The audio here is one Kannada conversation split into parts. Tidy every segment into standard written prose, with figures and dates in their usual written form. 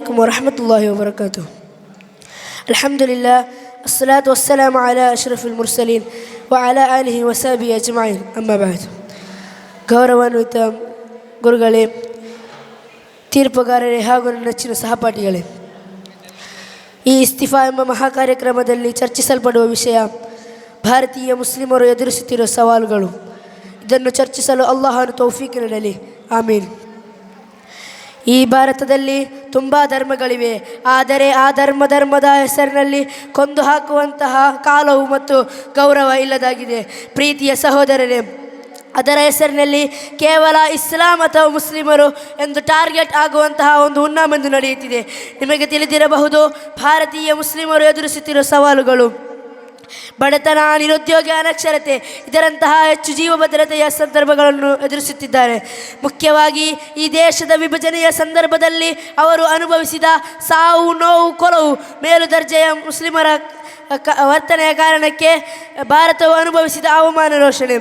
عليكم ورحمة الله وبركاته. الحمد لله الصلاة والسلام على أشرف المرسلين وعلى آله وصحبه أجمعين. أما بعد. ಗೌರವಾನ್ವಿತ ಗುರುಗಳೇ, ತೀರ್ಪುಗಾರರೇ ಹಾಗೂ ನನ್ನ ನೆಚ್ಚಿನ ಸಹಪಾಠಿಗಳೇ, ಈ ಇಸ್ತಿಫಾ ಎಂಬ ಮಹಾ ಕಾರ್ಯಕ್ರಮದಲ್ಲಿ ಚರ್ಚಿಸಲ್ಪಡುವ ವಿಷಯ ಭಾರತೀಯ ಮುಸ್ಲಿಮರು ಎದುರಿಸುತ್ತಿರುವ ಸವಾಲುಗಳು. ಇದನ್ನು ಚರ್ಚಿಸಲು ಅಲ್ಲಾಹನ ತೌಫೀಕ್ ನೀಡಲಿ, ಆಮೀನ್. ಈ ಭಾರತದಲ್ಲಿ ತುಂಬ ಧರ್ಮಗಳಿವೆ, ಆದರೆ ಆ ಧರ್ಮದ ಹೆಸರಿನಲ್ಲಿ ಕೊಂದು ಹಾಕುವಂತಹ ಕಾಲವು ಮತ್ತು ಗೌರವ ಇಲ್ಲದಾಗಿದೆ. ಪ್ರೀತಿಯ ಸಹೋದರರೇ, ಅದರ ಹೆಸರಿನಲ್ಲಿ ಕೇವಲ ಇಸ್ಲಾಂ ಅಥವಾ ಮುಸ್ಲಿಮರು ಎಂದು ಟಾರ್ಗೆಟ್ ಆಗುವಂತಹ ಒಂದು ಹುನ್ನಾಮಂದು ನಡೆಯುತ್ತಿದೆ. ನಿಮಗೆ ತಿಳಿದಿರಬಹುದು, ಭಾರತೀಯ ಮುಸ್ಲಿಮರು ಎದುರಿಸುತ್ತಿರುವ ಸವಾಲುಗಳು ಬಡತನ, ನಿರುದ್ಯೋಗ, ಅನಕ್ಷರತೆ, ಇದರಂತಹ ಹೆಚ್ಚು ಜೀವ ಭದ್ರತೆಯ ಸಂದರ್ಭಗಳನ್ನು ಎದುರಿಸುತ್ತಿದ್ದಾರೆ. ಮುಖ್ಯವಾಗಿ ಈ ದೇಶದ ವಿಭಜನೆಯ ಸಂದರ್ಭದಲ್ಲಿ ಅವರು ಅನುಭವಿಸಿದ ಸಾವು, ನೋವು, ಕೊಲವು, ಮೇಲುದರ್ಜೆಯ ಮುಸ್ಲಿಮರ ವರ್ತನೆಯ ಕಾರಣಕ್ಕೆ ಭಾರತವು ಅನುಭವಿಸಿದ ಅವಮಾನ, ರೋಷಣೆ.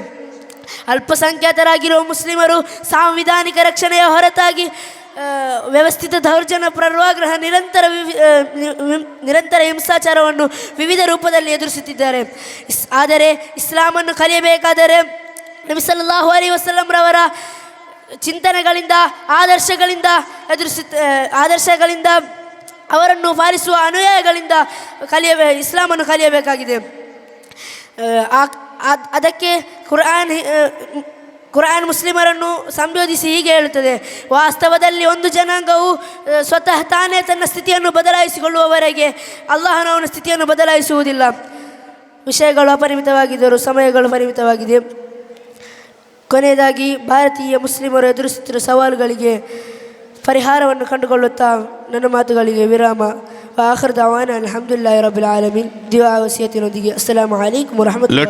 ಅಲ್ಪಸಂಖ್ಯಾತರಾಗಿರುವ ಮುಸ್ಲಿಮರು ಸಾಂವಿಧಾನಿಕ ರಕ್ಷಣೆಯ ಹೊರತಾಗಿ ವ್ಯವಸ್ಥಿತ ದೌರ್ಜನ್ಯ, ಪೂರ್ವಾಗ್ರಹ, ನಿರಂತರ ಹಿಂಸಾಚಾರವನ್ನು ವಿವಿಧ ರೂಪದಲ್ಲಿ ಎದುರಿಸುತ್ತಿದ್ದಾರೆ. ಆದರೆ ಇಸ್ಲಾಮನ್ನು ಕಲಿಯಬೇಕಾದರೆ ನಬಿ ಸಲ್ಲಲ್ಲಾಹು ಅಲೈಹಿ ವಸಲ್ಲಂ ರವರ ಚಿಂತನೆಗಳಿಂದ, ಆದರ್ಶಗಳಿಂದ ಅವರನ್ನು ಪಾಲಿಸುವ ಅನುಯಾಯಿಗಳಿಂದ ಇಸ್ಲಾಮನ್ನು ಕಲಿಯಬೇಕಾಗಿದೆ. ಅದಕ್ಕೆ ಕುರಾನ್ ಮುಸ್ಲಿಮರನ್ನು ಸಂಬೋಧಿಸಿ ಹೀಗೆ ಹೇಳುತ್ತದೆ: ವಾಸ್ತವದಲ್ಲಿ ಒಂದು ಜನಾಂಗವು ಸ್ವತಃ ತಾನೇ ತನ್ನ ಸ್ಥಿತಿಯನ್ನು ಬದಲಾಯಿಸಿಕೊಳ್ಳುವವರೆಗೆ ಅಲ್ಲಾಹನವನ ಸ್ಥಿತಿಯನ್ನು ಬದಲಾಯಿಸುವುದಿಲ್ಲ. ವಿಷಯಗಳು ಅಪರಿಮಿತವಾಗಿದ್ದರೂ ಸಮಯಗಳು ಪರಿಮಿತವಾಗಿದೆ. ಕೊನೆಯದಾಗಿ ಭಾರತೀಯ ಮುಸ್ಲಿಮರು ಎದುರಿಸುತ್ತಿರುವ ಸವಾಲುಗಳಿಗೆ ಪರಿಹಾರವನ್ನು ಕಂಡುಕೊಳ್ಳುತ್ತಾ ನನ್ನ ಮಾತುಗಳಿಗೆ ವಿರಾಮ. ಆಖಿರ್ ದವಾನ ಅಲ್ಹಮ್ದುಲಿಲ್ಲಾಹಿ ರಬ್ಬಿಲ್ ಆಲಮೀನ್. ದುಆ ವಸಿಯತಿನೊಂದಿಗೆ ಅಸ್ಸಲಾಮು ಅಲೈಕುಂ ವರಹಮತುಲ್ಲಾಹಿ.